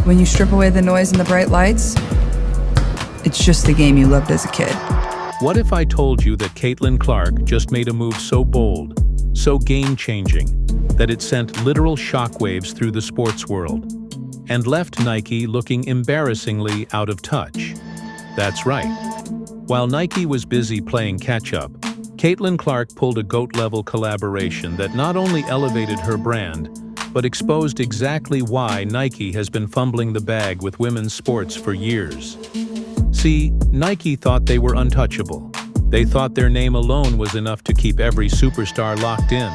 When you strip away the noise and the bright lights, it's just the game you loved as a kid. What if I told you that Caitlin Clark just made a move so bold, so game-changing, that it sent literal shockwaves through the sports world and left Nike looking embarrassingly out of touch? That's right. While Nike was busy playing catch-up, Caitlin Clark pulled a GOAT-level collaboration that not only elevated her brand, but exposed exactly why Nike has been fumbling the bag with women's sports for years. See, Nike thought they were untouchable. They thought their name alone was enough to keep every superstar locked in.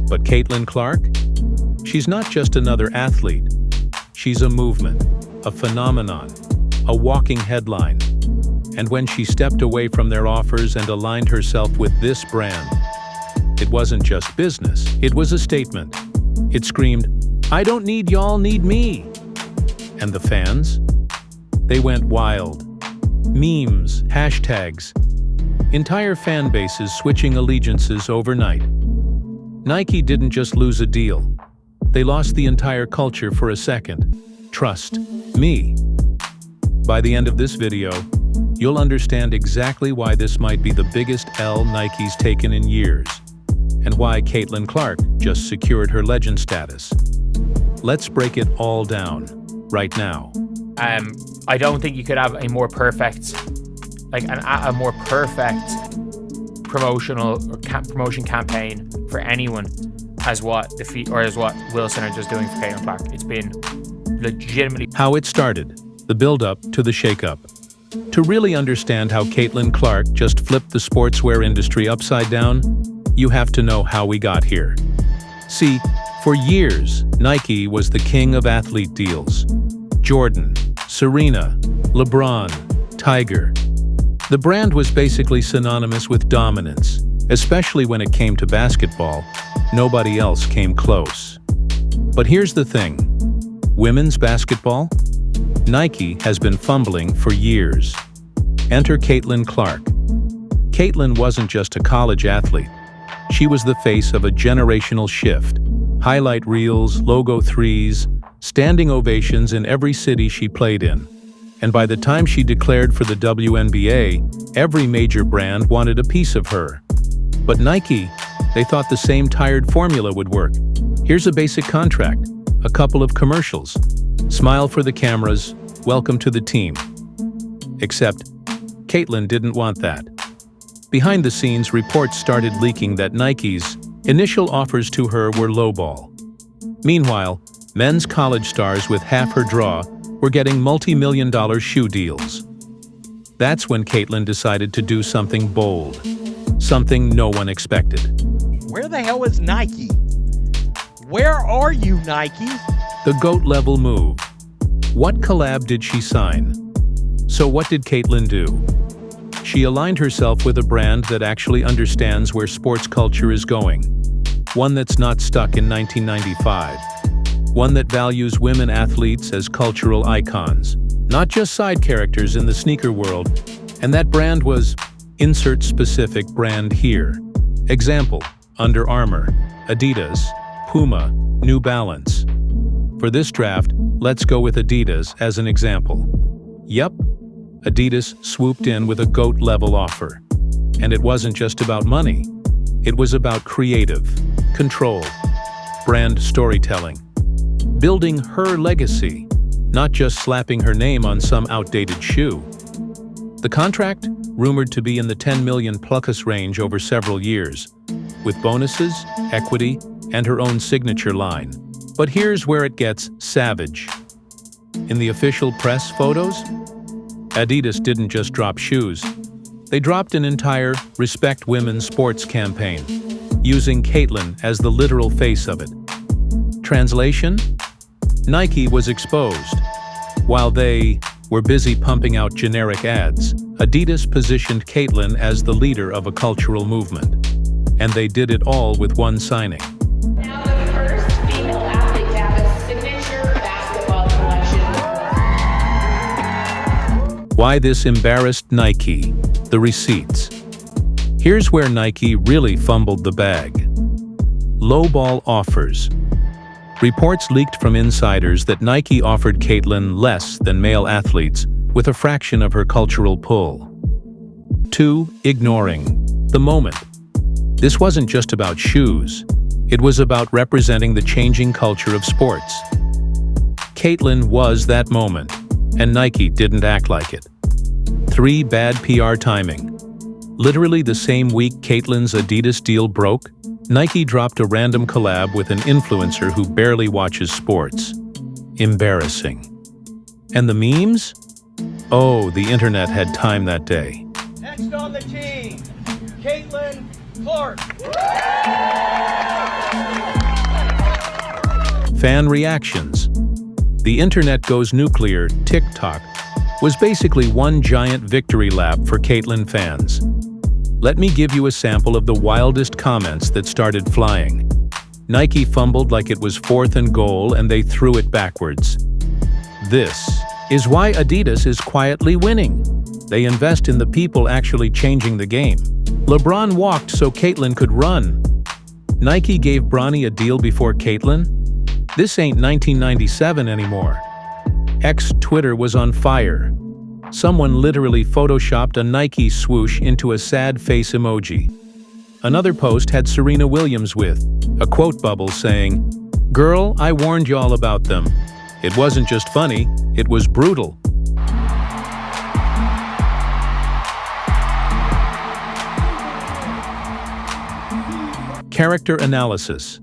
But Caitlin Clark? She's not just another athlete. She's a movement, a phenomenon, a walking headline. And when she stepped away from their offers and aligned herself with this brand, it wasn't just business, it was a statement. It screamed, "I don't need y'all, need me." And the fans? They went wild. Memes, hashtags, entire fan bases switching allegiances overnight. Nike didn't just lose a deal. They lost the entire culture for a second. Trust me. By the end of this video, you'll understand exactly why this might be the biggest L Nike's taken in years, and why Caitlin Clark just secured her legend status. Let's break it all down, right now. I don't think you could have a more perfect, a more perfect promotion campaign for anyone as what Wilson are just doing for Caitlin Clark. It's been legitimately how it started, the build-up to the shake-up. To really understand how Caitlin Clark just flipped the sportswear industry upside down, you have to know how we got here. See, for years, Nike was the king of athlete deals. Jordan, Serena, LeBron, Tiger. The brand was basically synonymous with dominance, especially when it came to basketball. Nobody else came close. But here's the thing. Women's basketball? Nike has been fumbling for years. Enter Caitlin Clark. Caitlin wasn't just a college athlete. She was the face of a generational shift. Highlight reels, logo threes, standing ovations in every city she played in. And by the time she declared for the WNBA, every major brand wanted a piece of her. But Nike, they thought the same tired formula would work. Here's a basic contract, a couple of commercials. Smile for the cameras, welcome to the team. Except, Caitlin didn't want that. Behind the scenes, reports started leaking that Nike's initial offers to her were lowball. Meanwhile, men's college stars with half her draw were getting multi-million-dollar shoe deals. That's when Caitlin decided to do something bold, something no one expected. Where the hell is Nike? Where are you, Nike? The GOAT-level move. What collab did she sign? So what did Caitlin do? She aligned herself with a brand that actually understands where sports culture is going. One that's not stuck in 1995. One that values women athletes as cultural icons, not just side characters in the sneaker world. And that brand was, insert specific brand here. Example, Under Armour, Adidas, Puma, New Balance. For this draft, let's go with Adidas as an example. Yup, Adidas swooped in with a GOAT-level offer. And it wasn't just about money. It was about creative, control, brand storytelling. Building her legacy, not just slapping her name on some outdated shoe. The contract, rumored to be in the 10 million plus range over several years, with bonuses, equity, and her own signature line. But here's where it gets savage. In the official press photos, Adidas didn't just drop shoes. They dropped an entire Respect Women's Sports campaign, using Caitlin as the literal face of it. Translation? Nike was exposed. While they were busy pumping out generic ads, Adidas positioned Caitlin as the leader of a cultural movement. And they did it all with one signing. Now the first female athlete to have a signature basketball collection. Why this embarrassed Nike? The receipts. Here's where Nike really fumbled the bag. Lowball offers. Reports leaked from insiders that Nike offered Caitlyn less than male athletes, with a fraction of her cultural pull. 2. Ignoring the moment. This wasn't just about shoes. It was about representing the changing culture of sports. Caitlyn was that moment, and Nike didn't act like it. 3. Bad PR timing. Literally the same week Caitlyn's Adidas deal broke, Nike dropped a random collab with an influencer who barely watches sports. Embarrassing. And the memes? Oh, the internet had time that day. Next on the team, Caitlin Clark. Fan reactions. The internet goes nuclear. TikTok was basically one giant victory lap for Caitlyn fans. Let me give you a sample of the wildest comments that started flying. Nike fumbled like it was 4th and goal and they threw it backwards. This is why Adidas is quietly winning. They invest in the people actually changing the game. LeBron walked so Caitlyn could run. Nike gave Bronny a deal before Caitlyn? This ain't 1997 anymore. Twitter was on fire. Someone literally photoshopped a Nike swoosh into a sad face emoji. Another post had Serena Williams with a quote bubble saying, "Girl, I warned y'all about them. It wasn't just funny, it was brutal." Character analysis.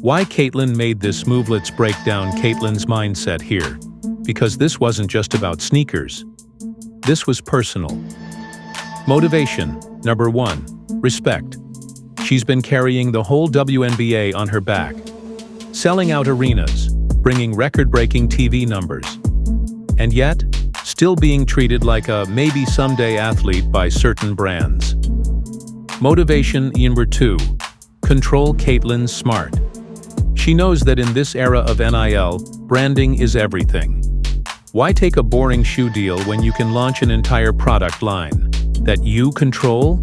Why Caitlyn made this move? Let's break down Caitlyn's mindset here. Because this wasn't just about sneakers. This was personal. Motivation. Number 1. Respect. She's been carrying the whole WNBA on her back. Selling out arenas, bringing record-breaking TV numbers. And yet, still being treated like a maybe someday athlete by certain brands. Motivation. Number 2. Control. Caitlyn's smart. She knows that in this era of NIL, branding is everything. Why take a boring shoe deal when you can launch an entire product line that you control?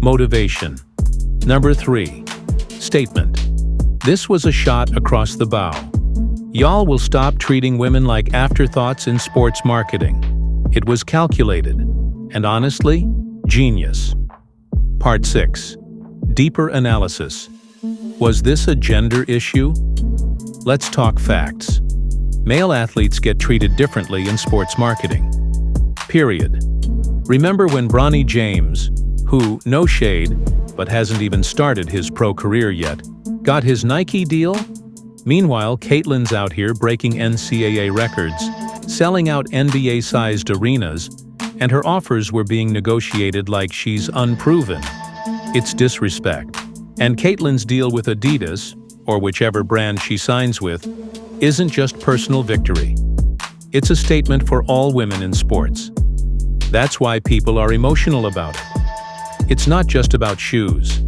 Motivation. Number 3. Statement. This was a shot across the bow. Y'all will stop treating women like afterthoughts in sports marketing. It was calculated, and honestly, genius. Part 6. Deeper analysis. Was this a gender issue? Let's talk facts. Male athletes get treated differently in sports marketing. Period. Remember when Bronny James, who, no shade, but hasn't even started his pro career yet, got his Nike deal? Meanwhile, Caitlyn's out here breaking NCAA records, selling out NBA-sized arenas, and her offers were being negotiated like she's unproven. It's disrespect. And Caitlyn's deal with Adidas, or whichever brand she signs with, isn't just personal victory. It's a statement for all women in sports. That's why people are emotional about it. It's not just about shoes.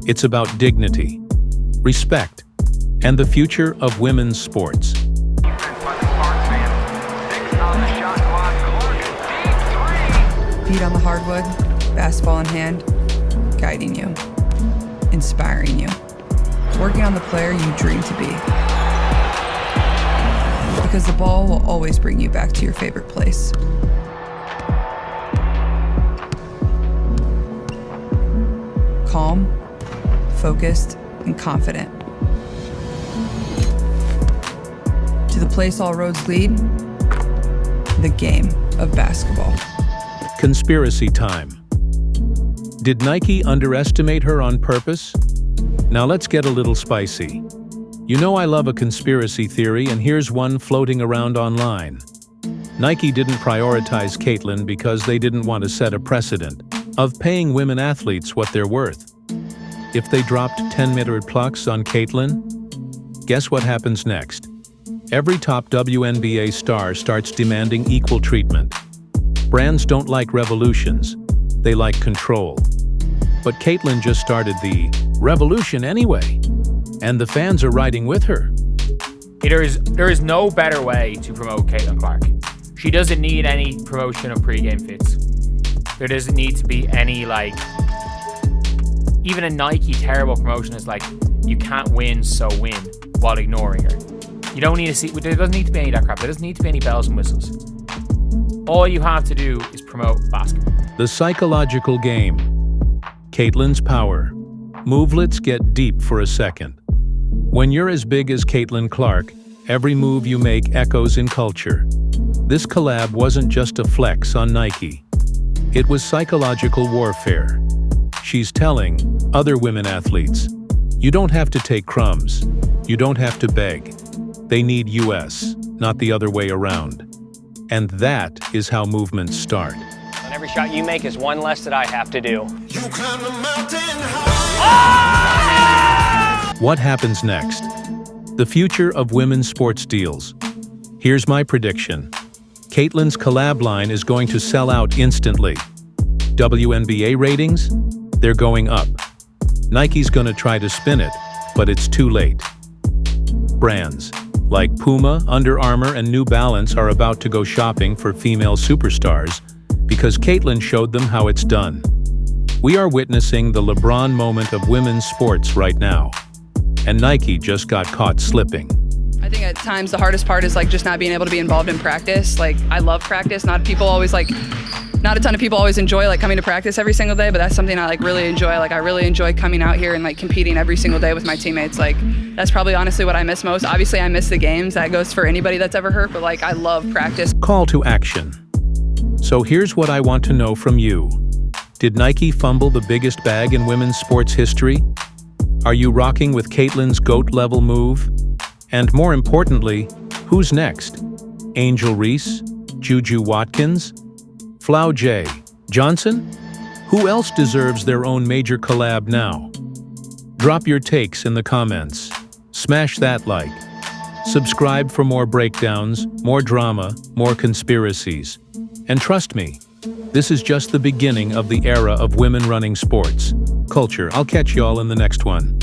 It's about dignity, respect, and the future of women's sports. Feet on the hardwood, basketball in hand, guiding you, inspiring you, working on the player you dream to be. Because the ball will always bring you back to your favorite place. Calm, focused, and confident. To the place all roads lead, the game of basketball. Conspiracy time. Did Nike underestimate her on purpose? Now let's get a little spicy. You know I love a conspiracy theory, and here's one floating around online. Nike didn't prioritize Caitlyn because they didn't want to set a precedent of paying women athletes what they're worth. If they dropped 10-meter plucks on Caitlyn, guess what happens next? Every top WNBA star starts demanding equal treatment. Brands don't like revolutions, they like control. But Caitlyn just started the revolution anyway. And the fans are riding with her. There is no better way to promote Caitlin Clark. She doesn't need any promotion of pre-game fits. There doesn't need to be any, like, even a Nike terrible promotion is like, you can't win, so win. while ignoring her. You don't need to see, there doesn't need to be any of that crap. There doesn't need to be any bells and whistles. All you have to do is promote basketball. The psychological game. Caitlin's power. Movelets get deep for a second. When you're as big as Caitlin Clark, every move you make echoes in culture. This collab wasn't just a flex on Nike. It was psychological warfare. She's telling other women athletes, you don't have to take crumbs. You don't have to beg. They need US, not the other way around. And that is how movements start. And every shot you make is one less that I have to do. You climb the mountain high. What happens next? The future of women's sports deals. Here's my prediction. Caitlin's collab line is going to sell out instantly. WNBA ratings? They're going up. Nike's gonna try to spin it, but it's too late. Brands like Puma, Under Armour, and New Balance are about to go shopping for female superstars because Caitlin showed them how it's done. We are witnessing the LeBron moment of women's sports right now, and Nike just got caught slipping. I think at times the hardest part is like just not being able to be involved in practice. Like I love practice. Not a ton of people always enjoy like coming to practice every single day, but that's something I like really enjoy. Like I really enjoy coming out here and like competing every single day with my teammates. Like that's probably honestly what I miss most. Obviously I miss the games. That goes for anybody that's ever hurt, but like I love practice. Call to action. So here's what I want to know from you. Did Nike fumble the biggest bag in women's sports history? Are you rocking with Caitlin's GOAT-level move? And more importantly, who's next? Angel Reese? Juju Watkins? Flau J. Johnson? Who else deserves their own major collab now? Drop your takes in the comments. Smash that like. Subscribe for more breakdowns, more drama, more conspiracies. And trust me, this is just the beginning of the era of women running sports. Culture. I'll catch y'all in the next one.